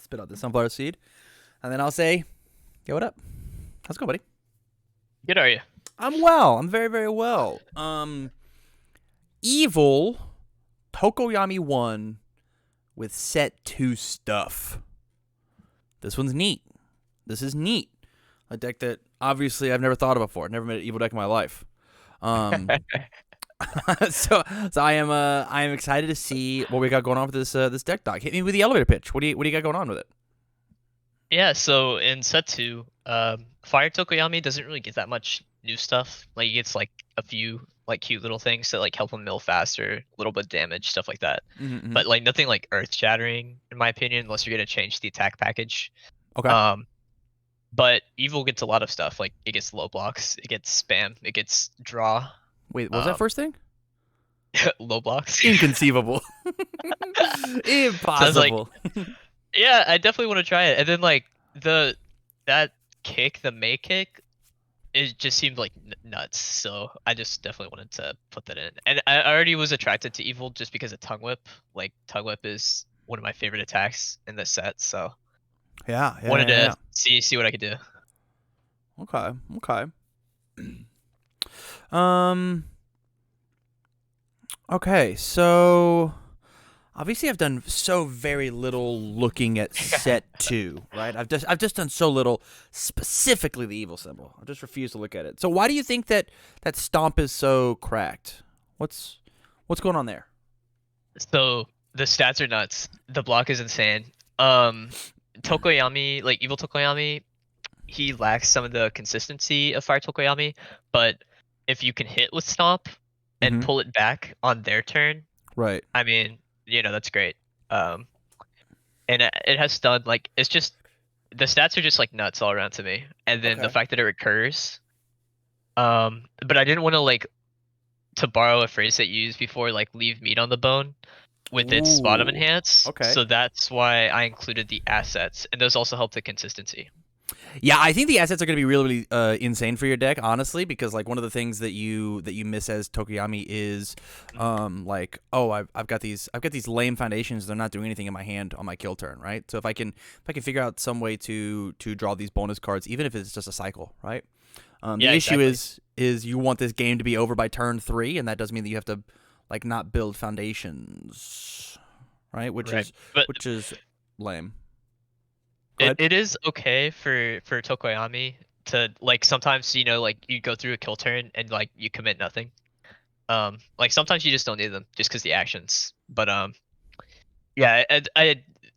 spit out the sunflower seed, and then I'll say, "Yo, what up? How's it going, buddy?" Good, are you? I'm well. I'm very, very well. Evil Tokoyami 1 with set 2 stuff. This one's neat. This is neat. A deck that obviously I've never thought of before. Never made an evil deck in my life. Um, so I am excited to see what we got going on with this deck doc. Hit me with the elevator pitch. What do you got going on with it? Yeah, so in set two, Fire Tokoyami doesn't really get that much new stuff. Like, he gets like a few like cute little things that like help him mill faster, a little bit of damage, stuff like that. Mm-hmm. But like nothing like earth shattering, in my opinion, unless you're gonna change the attack package. Okay. Um, but Evil gets a lot of stuff. Like, it gets low blocks, it gets spam, it gets draw. Wait, what was that first thing? Low blocks. Inconceivable. Impossible. Yeah, I definitely want to try it. And then like that kick, the May kick, it just seemed like nuts. So I just definitely wanted to put that in. And I already was attracted to Evil just because of Tongue Whip. Like, Tongue Whip is one of my favorite attacks in this set. So Yeah. wanted to see what I could do. Okay. Okay, so obviously I've done so very little looking at set 2, right? I've just done so little specifically the evil symbol. I just refuse to look at it. So why do you think that stomp is so cracked? What's going on there? So the stats are nuts. The block is insane. Tokoyami, like Evil Tokoyami, he lacks some of the consistency of Fire Tokoyami, but if you can hit with Stomp and pull it back on their turn, right? I mean, that's great. And it has stun. Like, it's just, the stats are just like nuts all around to me. And then the fact that it recurs. But I didn't want to, like, to borrow a phrase that you used before, like, leave meat on the bone with its bottom enhance. Okay. So that's why I included the assets, and those also help the consistency. Yeah, I think the assets are going to be really, really insane for your deck, honestly, because like one of the things that you miss as Tokoyami is, like, oh, I've got these lame foundations. They're not doing anything in my hand on my kill turn, right? So if I can figure out some way to draw these bonus cards, even if it's just a cycle, right? The issue is you want this game to be over by turn 3, and that does mean that you have to like not build foundations, right? Which is lame. It is okay for Tokoyami to, like, sometimes, like, you go through a kill turn and like you commit nothing. Like, sometimes you just don't need them just because the actions. But yeah,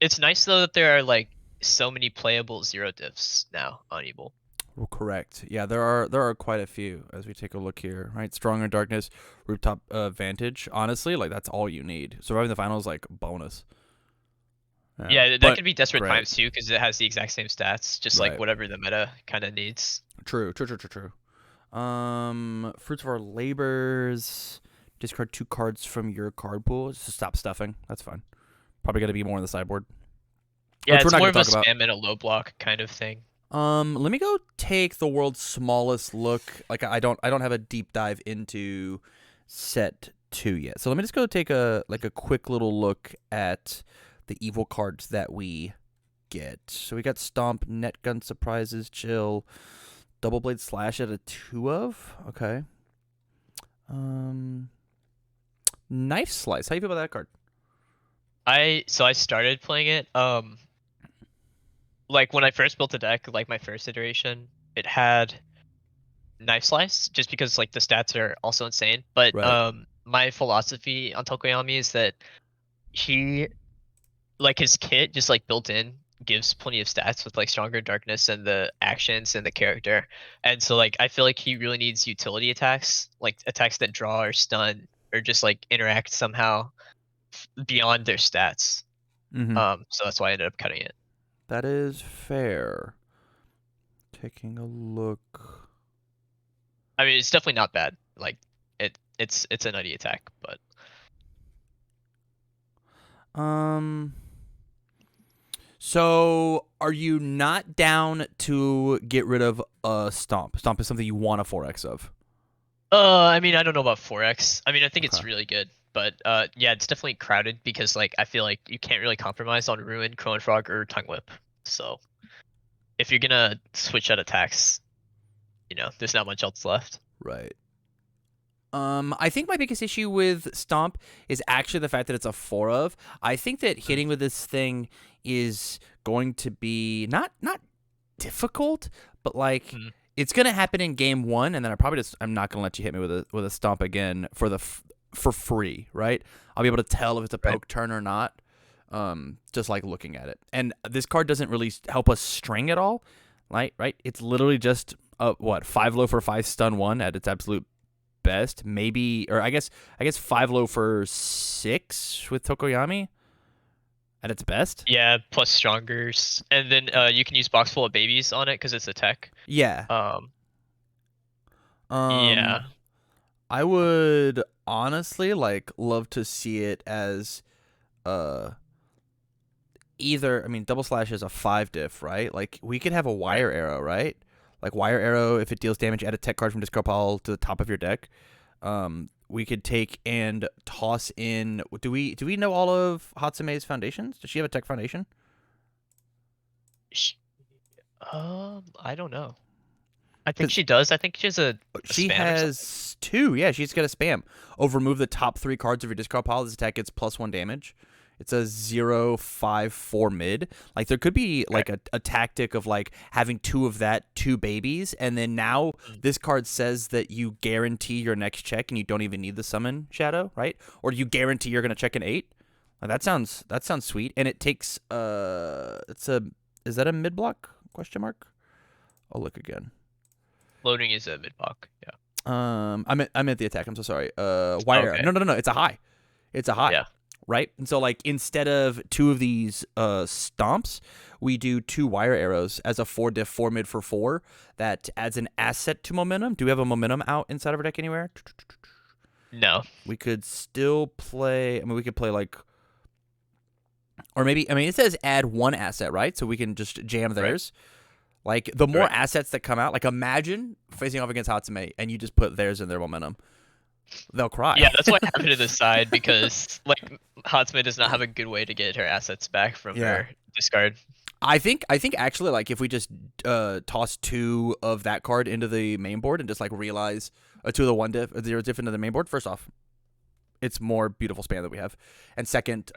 it's nice though that there are like so many playable zero diffs now on Evil. Well, correct. Yeah, there are quite a few as we take a look here, right? Stronger Darkness, Rooftop Vantage. Honestly, like, that's all you need. Surviving the finals, like, bonus. Yeah, that could be Desperate Times too, because it has the exact same stats, just like whatever the meta kind of needs. True. Fruits of Our Labors. Discard 2 cards from your card pool. Just to stop stuffing. That's fine. Probably gonna be more on the sideboard. Yeah, it's more of a spam and a low block kind of thing. Let me go take the world's smallest look. Like, I don't have a deep dive into set 2 yet. So let me just go take a quick little look at the evil cards that we get. So we got Stomp, Net Gun Surprises, Chill, Double Blade Slash at a 2 of. Okay. Knife Slice. How you feel about that card? I started playing it. Like, when I first built the deck, like my first iteration, it had Knife Slice just because like the stats are also insane. But my philosophy on Tokoyami is that he, like, his kit just like built in gives plenty of stats with like Stronger Darkness and the actions and the character. And so like I feel like he really needs utility attacks, like attacks that draw or stun or just like interact somehow beyond their stats. So that's why I ended up cutting it. That is fair. Taking a look. I mean, it's definitely not bad. Like, it's a nutty attack, but so are you not down to get rid of Stomp? Stomp is something you want a 4x of. I mean, I don't know about 4x. I mean, I think it's really good. But yeah, it's definitely crowded because like I feel like you can't really compromise on Ruin, Cone Frog, or Tongue Whip. So if you're gonna switch out attacks, there's not much else left. Right. I think my biggest issue with Stomp is actually the fact that it's a 4 of. I think that hitting with this thing is going to be not difficult, but like Mhm. it's gonna happen in game 1, and then I'm not gonna let you hit me with a Stomp again for free, right? I'll be able to tell if it's a Right. poke turn or not, just like looking at it. And this card doesn't really help us string at all, right? It's literally just 5 low for 5 stun 1 at its absolute best, maybe, or I guess 5 low for 6 with Tokoyami at its best. Yeah, plus strongers, and then you can use box full of babies on it because it's a tech. Yeah. Um, Um, yeah, I would honestly like love to see it as uh either. I mean, double slash is a 5 diff, right? Like we could have a right. wire arrow, right? Like wire arrow, if it deals damage, add a tech card from discard pile to the top of your deck. We could take and toss in. Do we know all of Hatsume's foundations? Does she have a tech foundation? Sh- I don't know. I think Because she does. I think she has a she span or something. has 2. Yeah, she's got a spam. Remove the top 3 cards of your discard pile. This attack gets +1 damage. It's a 0/5/4 mid. Like there could be like a tactic of like having 2 of that, 2 babies, and then now Mm. this card says that you guarantee your next check and you don't even need the summon shadow, right? Or you guarantee you're gonna check an 8. Like, that sounds sweet. And it takes is that a mid block? Question mark. I'll look again. Loading is a mid block. Yeah. I meant the attack. I'm so sorry. Wire. Okay. No. It's a high. It's a high. Yeah. Right? And so like instead of 2 of these stomps, we do 2 wire arrows as a 4 diff 4 mid for 4 that adds an asset to momentum. Do we have a momentum out inside of our deck anywhere? No. We could still play. I mean, we could play like, or maybe. I mean, it says add 1 asset, right? So we can just jam theirs. Like the more assets that come out, like imagine facing off against Hatsume and you just put theirs in their momentum. They'll cry. Yeah, that's why I have it to the side because like Hatsume does not have a good way to get her assets back from her discard. I think actually like if we just toss 2 of that card into the main board and just like realize 2 of the 1 diff 0 diff into the main board. First off, it's more beautiful span that we have, and second,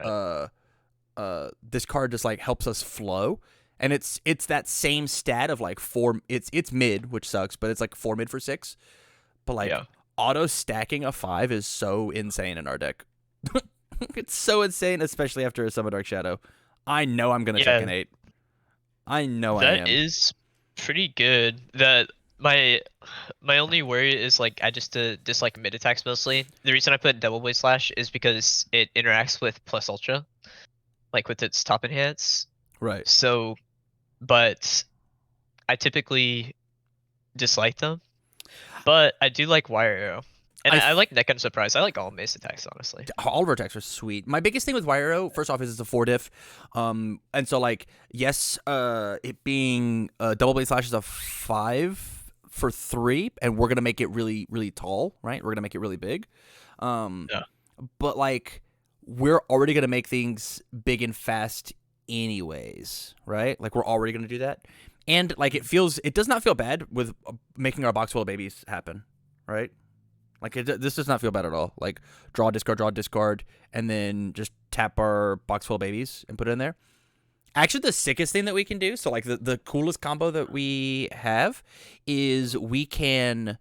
this card just like helps us flow, and it's that same stat of like 4. It's mid, which sucks, but it's like 4 mid for 6. But like auto stacking a 5 is so insane in our deck. It's so insane, especially after a Summon Dark Shadow. I know I'm gonna check an 8. I know I am. That is pretty good. That my only worry is like I just dislike mid attacks mostly. The reason I put Double Blade Slash is because it interacts with Plus Ultra, like with its top enhance. Right. So, but I typically dislike them. But I do like Wire Arrow. And I like Neck and Surprise. I like all Mace attacks, honestly. All of our attacks are sweet. My biggest thing with Wire Arrow, first off, is it's a 4 diff. And so, like, yes, it being Double Blade Slash is a 5 for 3, and we're going to make it really, really tall, right? We're going to make it really big. But, like, we're already going to make things big and fast anyways, right? Like, we're already going to do that. And, like, it does not feel bad with making our box full of babies happen, right? Like, this does not feel bad at all. Like, draw, discard, and then just tap our box full of babies and put it in there. Actually, the sickest thing that we can do, so, like, the coolest combo that we have is we can,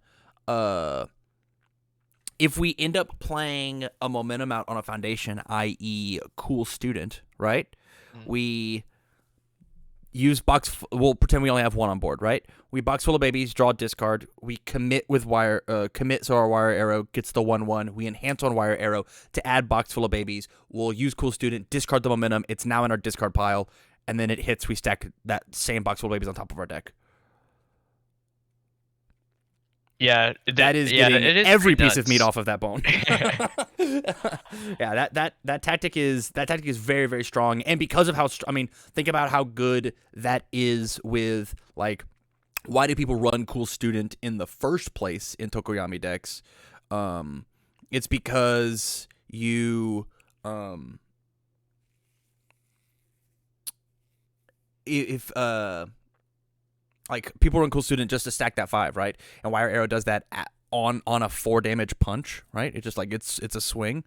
if we end up playing a momentum out on a foundation, i.e. cool student, right? We use we'll pretend we only have 1 on board, right? We box full of babies, draw, discard. We commit with commit so our wire arrow gets the 1/1. We enhance on wire arrow to add box full of babies. We'll use cool student, discard the momentum. It's now in our discard pile, and then it hits. We stack that same box full of babies on top of our deck. Yeah, that is getting every piece of meat off of that bone. Yeah, that tactic is very, very strong, and because of how think about how good that is with like, why do people run cool student in the first place in Tokoyami decks? It's because you if like people run Cool Student just to stack that 5, right? And Wire Arrow does that on a 4 damage punch, right? It just like it's a swing.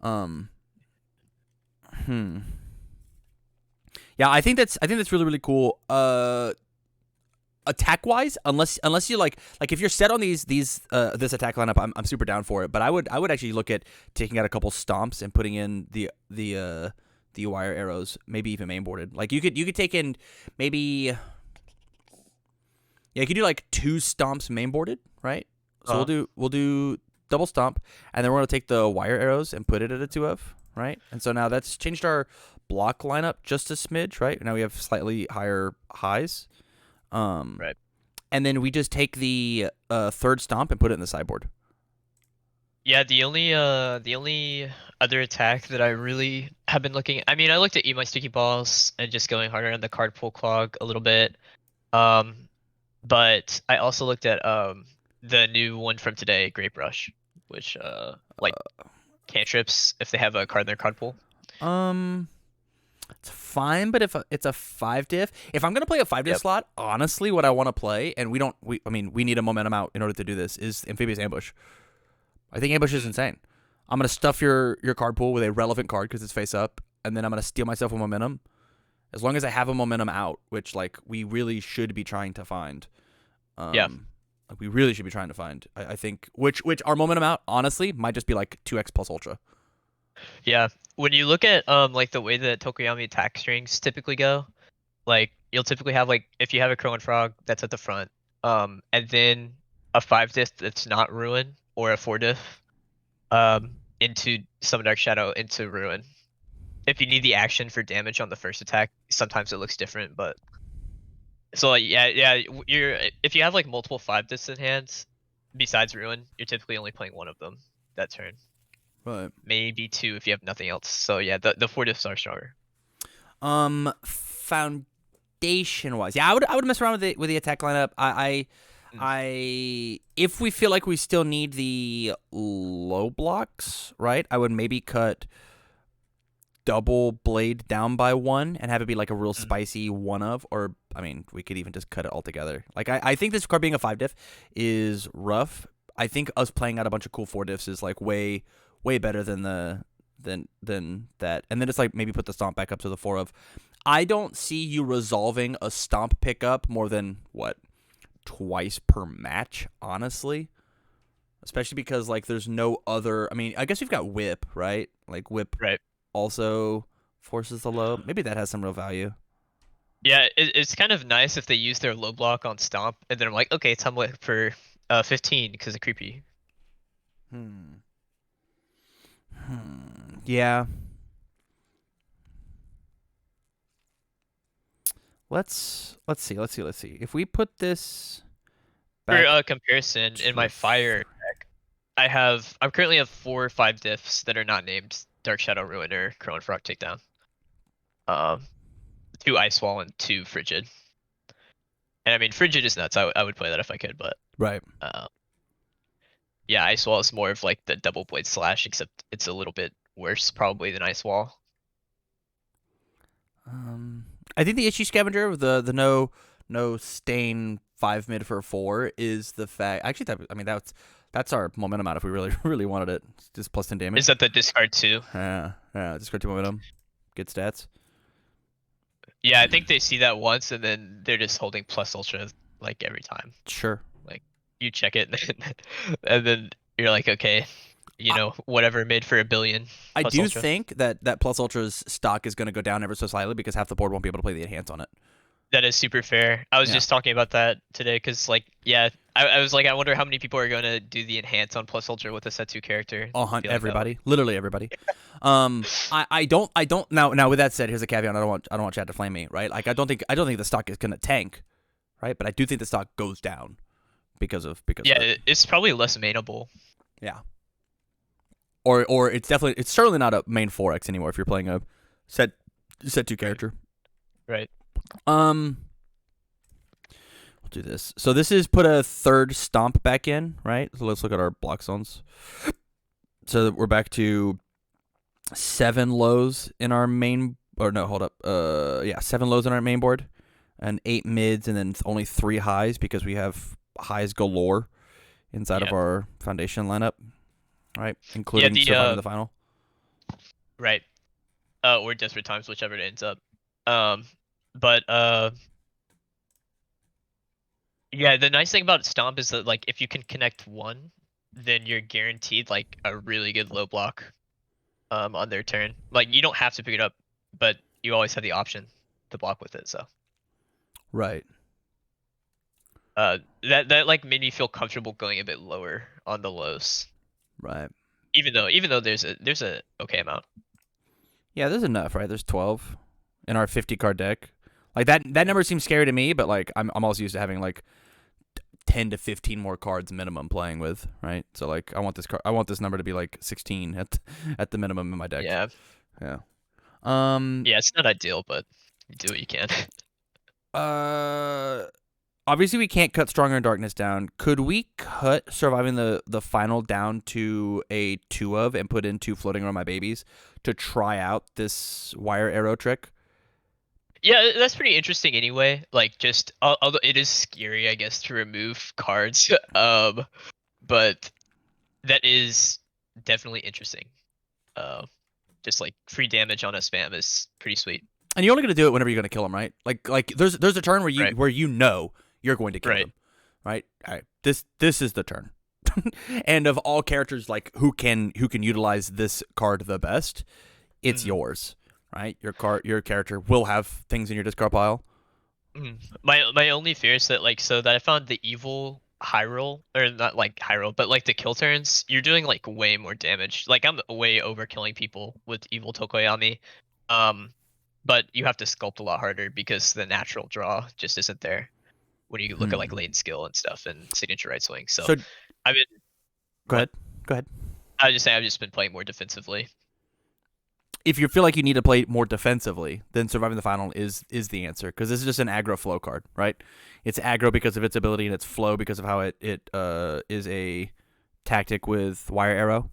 Yeah, I think that's really really cool. Attack wise, unless you like if you're set on these this attack lineup, I'm super down for it. But I would actually look at taking out a couple stomps and putting in the wire arrows, maybe even mainboarded. Like you could take in maybe, yeah, you could do like 2 stomps mainboarded, right? So we'll do double stomp, and then we're gonna take the wire arrows and put it at a 2F, right? And so now that's changed our block lineup just a smidge, right? Now we have slightly higher highs. Right. And then we just take the 3rd stomp and put it in the sideboard. Yeah, the only other attack that I really have been looking at, I mean, I looked at Eat My Sticky Balls and just going harder on the card pull clog a little bit. But I also looked at the new one from today, Grape Rush, which like cantrips if they have a card in their card pool. It's fine, but if it's a 5 diff, if I'm gonna play a 5 diff slot, honestly, what I want to play, and we need a momentum out in order to do this, is Amphibious Ambush. I think Ambush is insane. I'm gonna stuff your card pool with a relevant card because it's face up, and then I'm gonna steal myself a momentum. As long as I have a momentum out, which like we really should be trying to find. Like we really should be trying to find. I think which our momentum out honestly might just be like 2x plus ultra. Yeah, when you look at like the way that Tokoyami attack strings typically go, like you'll typically have like if you have a Crow and Frog that's at the front, and then a 5 diff that's not Ruin, or a 4 diff into Summon Dark Shadow into Ruin. If you need the action for damage on the first attack, sometimes it looks different, but so like, yeah, if you have like multiple 5 diffs in hands besides Ruin, you're typically only playing one of them that turn. Right. Maybe 2 if you have nothing else. So yeah, the 4 diffs are stronger. Foundation wise, yeah, I would mess around with the attack lineup. I if we feel like we still need the low blocks, right? I would maybe cut double blade down by 1 and have it be like a real spicy 1 of, or I mean, we could even just cut it all together. Like I think this card being a 5 diff is rough. I think us playing out a bunch of cool 4 diffs is like way better than than that. And then it's like maybe put the stomp back up to the 4 of. I don't see you resolving a stomp pickup more than what, twice per match, honestly. Especially because like there's no other. I mean, I guess we've got whip, right? Like whip also forces the low. Maybe that has some real value. Yeah, it's kind of nice if they use their low block on stomp, and then I'm like, okay, it's Humlet for 15 because of creepy. Yeah. Let's see. If we put this back for comparison, in my fire deck, I'm currently have 4 or 5 diffs that are not named Dark Shadow, Ruin, or Crow and Frog Takedown. 2 Ice Wall and 2 Frigid. And I mean, Frigid is nuts. I would play that if I could, but right. Yeah, Ice Wall is more of like the double blade slash, except it's a little bit worse probably than Ice Wall. I think the issue scavenger with the no stain 5 mid for 4 is the fact. Actually, that's our momentum out if we really wanted it. It's just plus 10 damage. Is that the discard 2? Yeah, discard 2 momentum. Good stats. Yeah, I think they see that once and then they're just holding plus ultra like every time. Sure. Like you check it and then you're like, okay, whatever made for $1 billion. I do think that plus ultra's stock is going to go down ever so slightly because half the board won't be able to play the enhance on it. That is super fair. I was just talking about that today because, like, yeah, I was like, I wonder how many people are going to do the enhance on plus ultra with a set 2 character. Everybody, literally everybody. I don't now. With that said, here's a caveat. I don't want Chad to flame me, right? Like, I don't think the stock is going to tank, right? But I do think the stock goes down because it's probably less mainable. Yeah. Or it's certainly not a main 4x anymore if you're playing a set 2 character. Right. We'll do this. So this is put a 3rd stomp back in, right? So let's look at our block zones. So we're back to 7 lows in our main. Or no, hold up. Yeah, 7 lows on our main board, and 8 mids, and then only 3 highs because we have highs galore inside of Yeah. our foundation lineup, right? Yeah. Including surviving the final. Right. Or desperate times, whichever it ends up. Um, but yeah, the nice thing about Stomp is that like if you can connect one, then you're guaranteed like a really good low block on their turn. Like you don't have to pick it up, but you always have the option to block with it. So Right. that like made me feel comfortable going a bit lower on the lows. Right. Even though there's a okay amount. Yeah, there's enough, right? There's 12 in our 50 card deck. Like that number seems scary to me, but like I'm also used to having like 10 to 15 more cards minimum playing with, right? So like I want this number to be like 16 at the minimum in my deck. Yeah. Yeah. Yeah, it's not ideal, but you do what you can. Uh Obviously we can't cut Stronger in Darkness down. Could we cut Surviving the final down to a 2 of and put into Floating Around My Babies to try out this wire arrow trick? Yeah, that's pretty interesting anyway. Like just although it is scary, I guess, to remove cards. But that is definitely interesting. Just like free damage on a spam is pretty sweet. And you're only going to do it whenever you're going to kill him, right? Like there's a turn where Right. you know you're going to kill them, right? All right. This is the turn. And of all characters like who can utilize this card the best, it's yours, right? Your character will have things in your discard pile. My only fear is that like so that I found the evil high roll, or not like high roll, but like the kill turns, you're doing like way more damage. Like I'm way over killing people with evil Tokoyami. But you have to sculpt a lot harder because the natural draw just isn't there when you look at like lane skill and stuff and signature right swing. So I've been Go ahead. I was just saying I've just been playing more defensively. If you feel like you need to play more defensively, then Surviving the Final is the answer, because this is just an aggro flow card, right? It's aggro because of its ability and its flow because of how it is a tactic with Wire Arrow,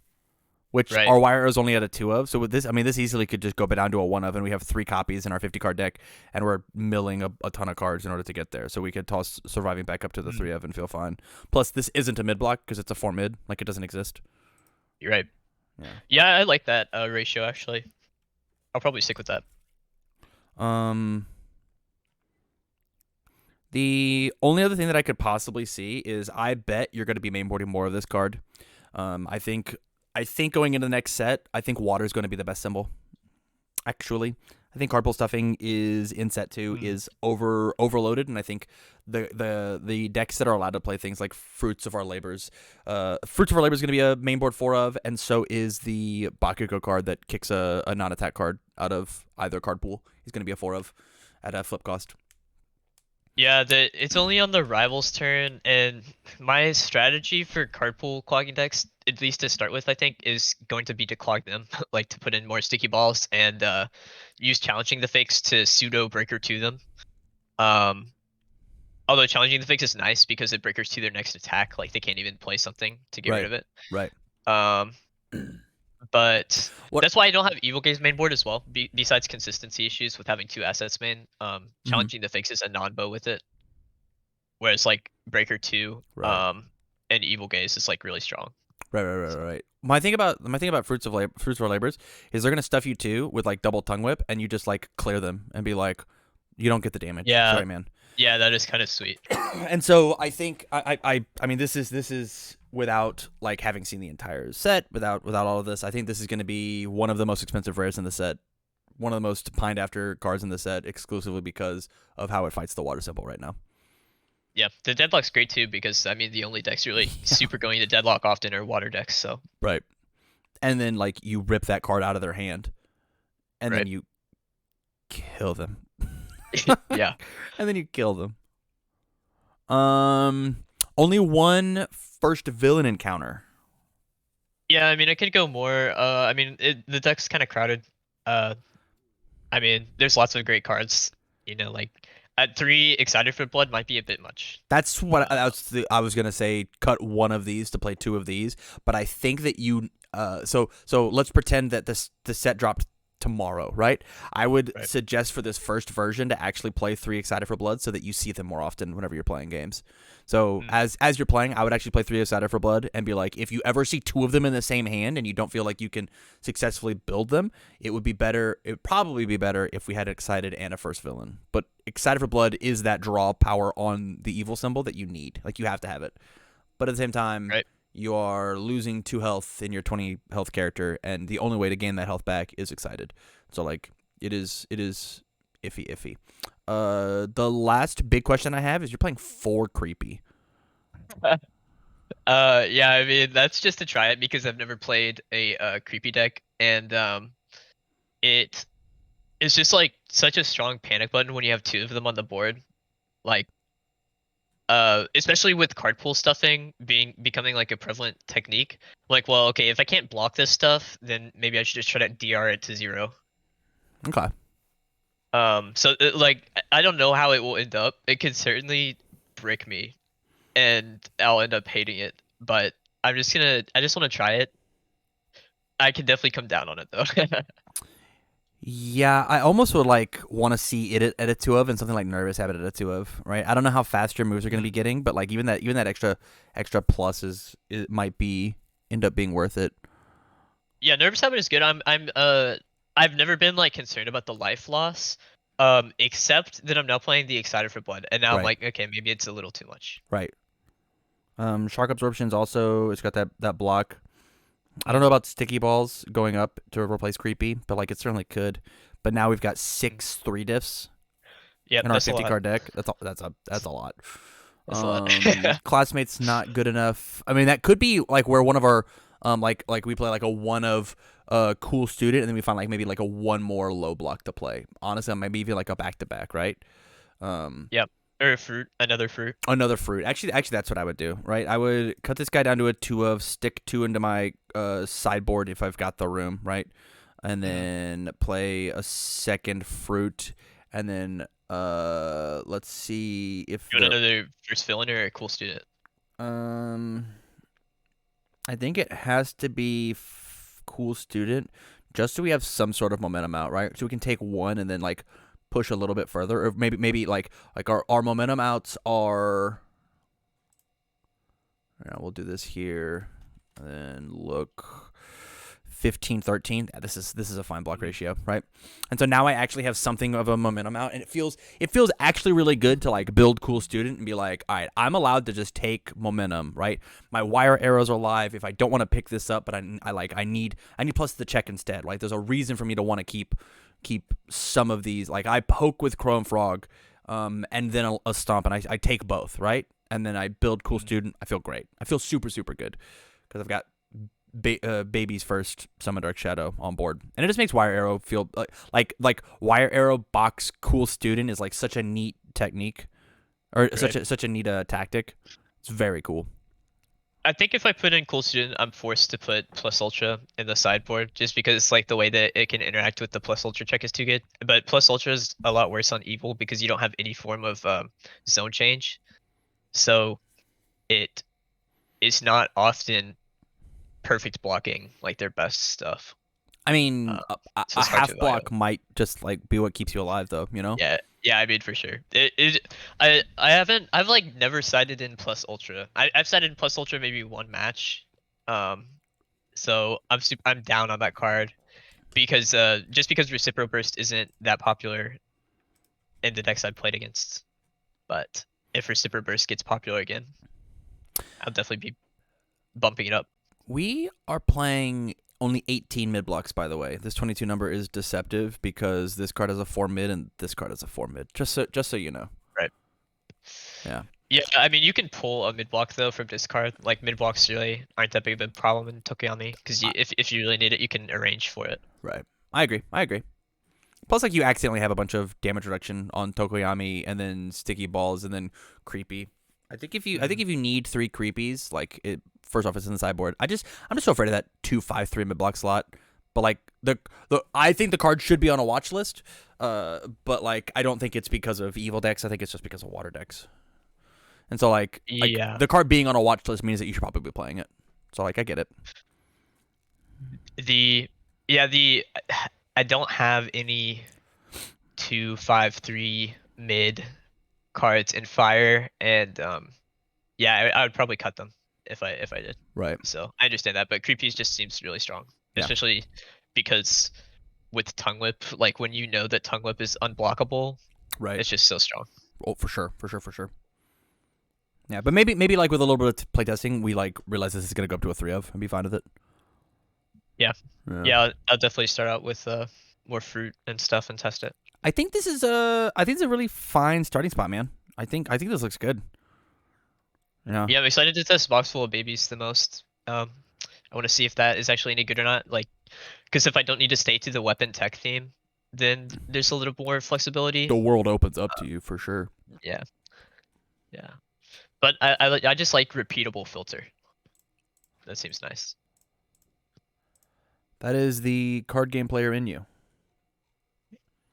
which our Wire Arrow is only at a 2 of. So with this, I mean, this easily could just go down to a 1 of, and we have 3 copies in our 50 card deck, and we're milling a ton of cards in order to get there. So we could toss Surviving back up to the 3 of and feel fine. Plus, this isn't a mid block because it's a 4 mid, like it doesn't exist. You're right. Yeah, I like that ratio actually. I'll probably stick with that. The only other thing that I could possibly see is I bet you're going to be mainboarding more of this card. I think going into the next set, I think water is going to be the best symbol. Actually, I think Cardwell stuffing is in set 2 is overloaded, and I think the decks that are allowed to play things like Fruits of Our Labors, Fruits of Our Labors is going to be a mainboard 4 of, and so is the Bakugo card that kicks a non-attack card out of either card pool. He's going to be a 4 of at a flip cost. Yeah, it's only on the rival's turn, and my strategy for card pool clogging decks, at least to start with, I think, is going to be to clog them, like to put in more sticky balls and use challenging the fakes to pseudo breaker to them. Although challenging the fakes is nice because it breakers to their next attack, like they can't even play something to get rid of it. Right. But that's why I don't have Evil Gaze main board as well. Besides consistency issues with having 2 assets main, challenging the fakes is a non-bow with it. Whereas like Breaker 2, and Evil Gaze is like really strong. Right. My thing about Fruits of Our Labors is they're gonna stuff you too with like double tongue whip, and you just like clear them and be like, you don't get the damage. Yeah. Sorry, man. Yeah, that is kind of sweet. And so I think I mean this is without like having seen the entire set, without all of this. I think this is going to be one of the most expensive rares in the set, one of the most pined after cards in the set, exclusively because of how it fights the water symbol right now. Yeah, the deadlock's great too because I mean the only decks really super going to deadlock often are water decks. So right, and then like you rip that card out of their hand, and then you kill them. Yeah, and then you kill them. Only one first villain encounter. Yeah, I mean, I could go more. I mean, the deck's kind of crowded. I mean, there's lots of great cards. You know, like at 3, Excited for Blood might be a bit much. That's what I was gonna say. Cut one of these to play 2 of these, but I think that So let's pretend that the set dropped tomorrow, right? I would Right. suggest for this first version to actually play 3 Excited for Blood so that you see them more often whenever you're playing games. So Mm. as you're playing, I would actually play 3 Excited for Blood and be like, if you ever see 2 of them in the same hand and you don't feel like you can successfully build them, it would be better. It would probably be better if we had Excited and a first villain. But Excited for Blood is that draw power on the evil symbol that you need. Like, you have to have it. But at the same time, Right. you are losing 2 health in your 20 health character, and the only way to gain that health back is Excited. So, like, it is iffy. The last big question I have is, you're playing 4 creepy. Yeah, I mean that's just to try it because I've never played a creepy deck, and it is just like such a strong panic button when you have 2 of them on the board. Like, especially with card pool stuffing becoming like a prevalent technique. Like, well, okay, if I can't block this stuff, then maybe I should just try to DR it to 0. Okay. So like I don't know how it will end up. It could certainly brick me, and I'll end up hating it. But I just want to try it. I can definitely come down on it though. Yeah, I almost would like want to see it at a 2 of and something like Nervous have it at a 2 of, right? I don't know how fast your moves are going to be getting, but like even that extra plus it might be end up being worth it. Yeah, Nervous Habit is good. I've never been like concerned about the life loss. Except that I'm now playing the Excited for Blood, and now I'm Right. like, okay, maybe it's a little too much. Right. Shark Absorption's also, it's got that block. I don't know about Sticky Balls going up to replace Creepy, but like it certainly could. But now we've got 6 3 diffs Yep, in our that's a 50 lot. card deck. That's a lot. That's a lot. Classmate's not good enough. I mean, that could be like where one of our like we play like a one of cool student, and then we find like maybe like a one more low block to play. Honestly, maybe even like a back to back, right? Yep. Or a fruit, another fruit. Another fruit. Actually, that's what I would do, right? I would cut this guy down to a 2 of, stick 2 into my sideboard if I've got the room, right? And then play a second fruit, and then let's see if You want another first villain or a cool student? um I think it has to be cool student, just so we have some sort of momentum out, right? So we can take 1 and then like push a little bit further, or maybe like our momentum outs are. Yeah, we'll do this here, and then look 15, 13. This is a fine block ratio, right? And so now I actually have something of a momentum out, and it feels actually really good to like build cool student and be like, all right, I'm allowed to just take momentum, right? My wire arrows are live. If I don't want to pick this up, but I need plus the check instead. Like, there's a reason for me to want to keep some of these. Like, I poke with Chrome Frog, and then a stomp, and I take both, right? And then I build cool student. I feel great. I feel super good because I've got Baby's first Summon Dark Shadow on board, and it just makes Wire Arrow feel like Wire Arrow box cool student is like such a neat technique, or Right. such a neat tactic. It's very cool. I think if I put in cool student, I'm forced to put plus ultra in the sideboard just because it's like the way that it can interact with the plus ultra check is too good. But plus ultra is a lot worse on evil because you don't have any form of zone change. So it is not often perfect blocking like their best stuff. I mean, So a it's hard to half evaluate. block might just like be what keeps you alive, though. You know? Yeah, I mean for sure. I've like never sided in plus ultra. I've sided in plus ultra maybe 1 match. Um, so I'm down on that card because just because Recipro Burst isn't that popular in the decks I've played against. But if Recipro Burst gets popular again, I'll definitely be bumping it up. We are playing only 18 mid blocks, by the way. This 22 number is deceptive because this card has a 4 mid and this card has a 4 mid. Just so you know. Right. Yeah. Yeah, I mean you can pull a mid block though from discard. Like mid blocks really aren't that big of a problem in Tokoyami because if you really need it, you can arrange for it. Right. I agree. Plus, like, you accidentally have a bunch of damage reduction on Tokoyami, and then sticky balls, and then creepy. I think if you need 3 creepies, like, it first off, it's in the sideboard. I'm just so afraid of that 2/5/3 mid block slot. But like the I think the card should be on a watch list. But like I don't think it's because of evil decks. I think it's just because of water decks. And so like Yeah. the card being on a watch list means that you should probably be playing it. So like I get it. The yeah, the I don't have any 2-5-3 mid cards in fire, and yeah, I would probably cut them if I did. Right. So I understand that, but creepy just seems really strong, Yeah. especially because with tongue whip, like when you know that tongue whip is unblockable, Right. it's just so strong. Oh, for sure. For sure. For sure. Yeah, but maybe like with a little bit of playtesting, we like realize this is gonna go up to a 3 of and be fine with it. Yeah, Yeah. yeah, I'll definitely start out with more fruit and stuff and test it. I think this is a really fine starting spot, man. I think this looks good. Yeah. Yeah, I'm excited to test box full of babies the most. I want to see if that is actually any good or not. Like, because if I don't need to stay to the weapon tech theme, then there's a little more The flexibility. world opens up to you for sure. Yeah, yeah. But I just like repeatable filter. That seems nice. That is the card game player in you.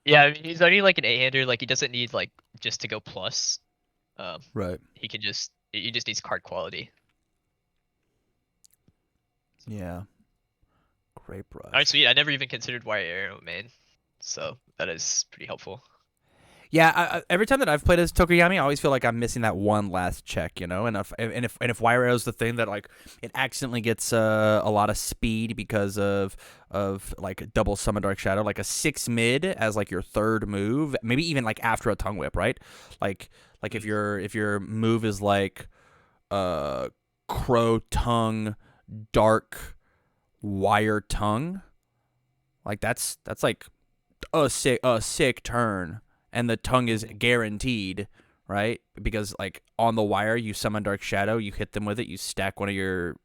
Yeah, I mean he's already like an A-hander. Like he doesn't need like just to go plus. Um, Right. he just needs card quality. Yeah. Grape All right, rush. sweet. I never even considered wire arrow main, so that is pretty helpful. Yeah, every time that I've played as Tokoyami, I always feel like I'm missing that one last check, you know. And if wire arrow's the thing that like it accidentally gets a lot of speed because of like double summon dark shadow, like a 6 mid as like your third move, maybe even like after a tongue whip, right? Like if your move is like uh crow tongue dark wire tongue, like that's like a sick turn, and the tongue is guaranteed, right? Because like on the wire, you summon Dark Shadow, you hit them with it, you stack one of your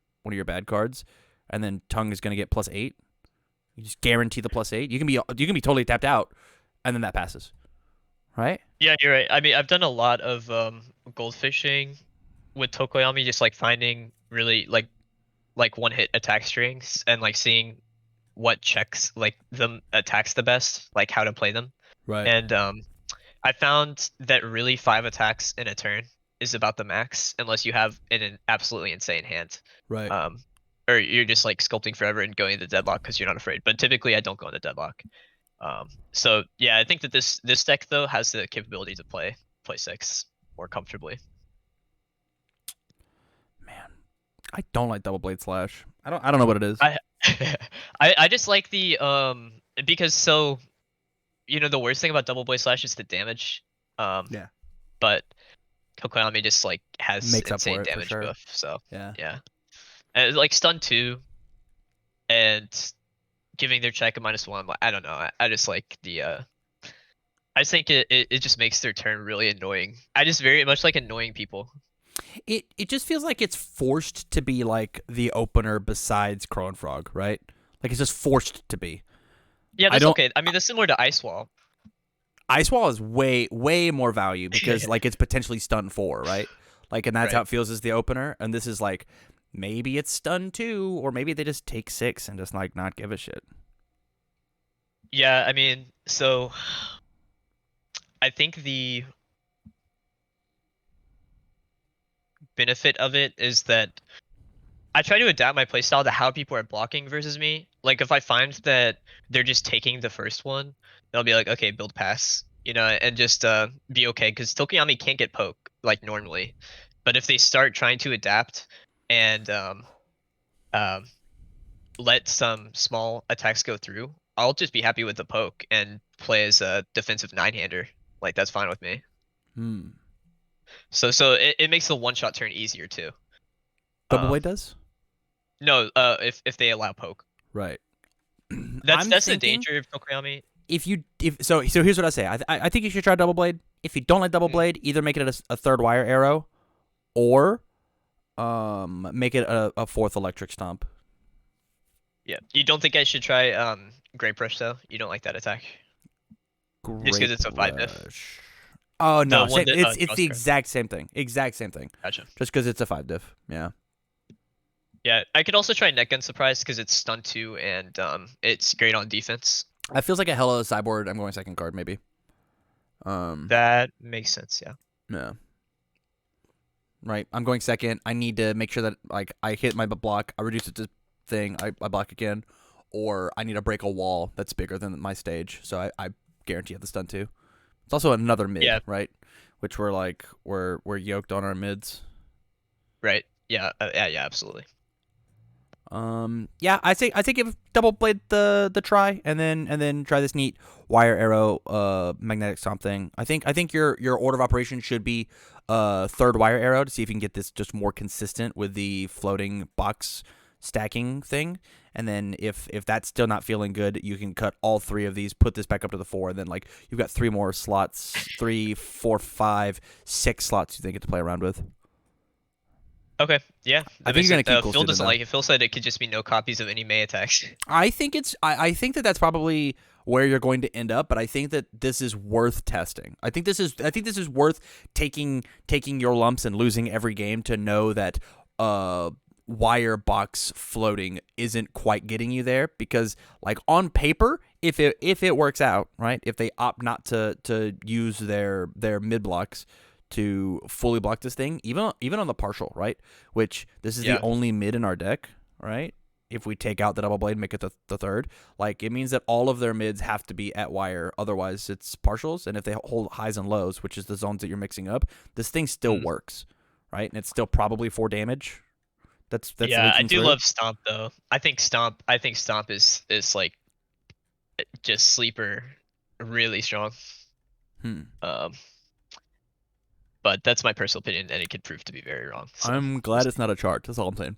bad cards, and then tongue is gonna get +8. You just guarantee the +8. You can be totally tapped out, and then that passes, right? Yeah, you're right. I mean, I've done a lot of goldfishing with Tokoyami, just like finding really like one hit attack strings and like seeing what checks like them attacks the best, like how to play them. Right. And I found that really 5 attacks in a turn is about the max, unless you have an absolutely insane hand. Right. Um, or you're just like sculpting forever and going into deadlock because you're not afraid. But typically, I don't go into deadlock. So yeah, I think that this deck though has the capability to play 6 more comfortably. Man, I don't like double blade slash. I don't know what it is. I I just like the because so the worst thing about double blade slash is the damage. Um, Yeah. but Tokoyami just like has Makes up insane for it for damage sure. buff. So Yeah. yeah, and like stun 2 and giving their check a -1. I don't know. I just like the I just think it just makes their turn really annoying. I just very much like annoying people. It just feels like it's forced to be like the opener besides Crow and Frog, right? Like it's just forced to be. Yeah, I that's don't okay. I mean, that's similar to Ice Wall. Ice Wall is way more value because like it's potentially stun 4, right? Like and that's how Right. it feels as the opener, and this is like maybe it's stun 2 or maybe they just take 6 and just like not give a shit. Yeah, I mean, so I think the benefit of it is that I try to adapt my playstyle to how people are blocking versus me. Like if I find that they're just taking the first one, then I'll be like, okay, build pass, and just be okay because Tokoyami can't get poke like normally. But if they start trying to adapt and um, let some small attacks go through, I'll just be happy with the poke and play as a defensive 9-hander. Like that's fine with me. Hmm. So it makes the one-shot turn easier too. Double Um, blade does? no, if they allow poke. Right. That's I'm that's the thinking danger of Tokoyami. if here's what I say. I think you should try double blade. If you don't like double Mm, blade, either make it a third wire arrow or make it a fourth electric stomp. yeah. You don't think I should try Great Brush though? You don't like that attack? Just because Grape it's a 5 diff. rush. Oh no, The one that it's draws the card. exact same thing. Exact same thing. Gotcha. Just because it's a 5 diff. Yeah. Yeah, I could also try Neck Gun Surprise because it's stun 2 and it's great on defense. That feels like a hella sideboard. I'm going second card maybe. Um. That makes sense, yeah. Yeah. Right. I'm going second. I need to make sure that like I hit my block. I reduce it to thing. I block again, or I need to break a wall that's bigger than my stage. So I guarantee you have the stun too. It's also another mid, Yeah. right? Which we're yoked on our mids. Right. Yeah. Yeah. Absolutely. Yeah, I say give double blade the try, and then try this neat wire arrow magnetic stomp thing. I think your order of operations should be third wire arrow to see if you can get this just more consistent with the floating box stacking thing. And then if that's still not feeling good, you can cut all three of these, put this back up to the 4, and then like you've got 3 more slots, 3, 4, 5, 6 slots you think get to play around with. Okay. Yeah. I think you're gonna keep cool Phil student doesn't though. like it. Phil said it could just be no copies of any May attacks. I think that's probably where you're going to end up, but I think that this is worth testing. I think this is worth taking your lumps and losing every game to know that wire box floating isn't quite getting you there, because like on paper, if it works out, right? If they opt not to use their mid blocks to fully block this thing, even on the partial, right? Which this is the only mid in our deck, right? If we take out the double blade, make it the third, like it means that all of their mids have to be at wire, otherwise it's partials. And if they hold highs and lows, which is the zones that you're mixing up, this thing still works, right? And it's still probably 4 damage. That's yeah. I do through. love Stomp though. I think Stomp is like just sleeper, really strong. But that's my personal opinion, and it could prove to be very wrong. So. I'm glad it's not a chart. That's all I'm saying.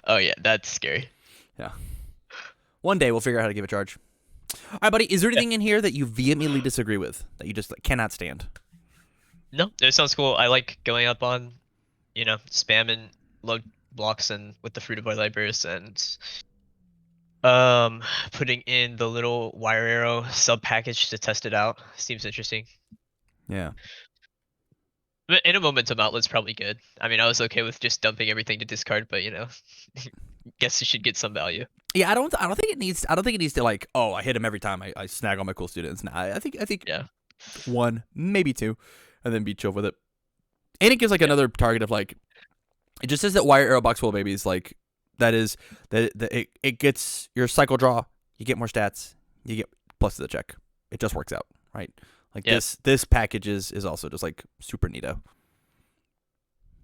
Oh yeah, that's scary. Yeah. One day we'll figure out how to give a charge. All right, buddy. Is there anything in here that you vehemently disagree with, that you just cannot stand? No, it sounds cool. I like going up on, spamming load blocks and with the Fruit of Light Burst, and putting in the little wire arrow sub package to test it out. Seems interesting. Yeah. But in a momentum outlet's probably good. I mean, I was okay with just dumping everything to discard, but guess you should get some value. Yeah, I don't think it needs to like, oh, I hit him every time I snag all my cool students. Nah, I think yeah, 1, maybe 2, and then be chill with it. And it gives like another target of like, it just says that wire arrow box full of babies, like that is that it gets your cycle draw, you get more stats, you get plus to the check. It just works out, right? Like this package is also just like super neato.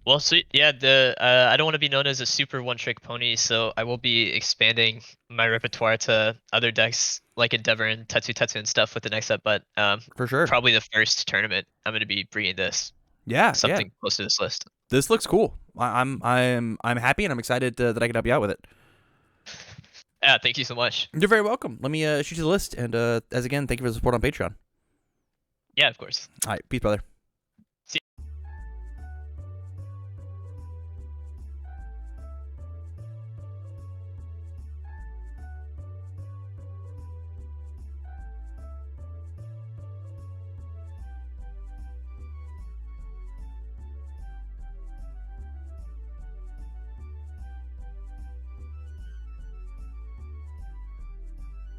Well, sweet. Yeah, I don't want to be known as a super one-trick pony, so I will be expanding my repertoire to other decks like Endeavor and Tetsu and stuff with the next set. But for sure, probably the first tournament I'm going to be bringing this. Yeah, something close to this list. This looks cool. I'm happy, and I'm excited that I can help you out with it. Yeah, thank you so much. You're very welcome. Let me shoot you the list, and as again, thank you for the support on Patreon. Yeah, of course. All right, peace, brother.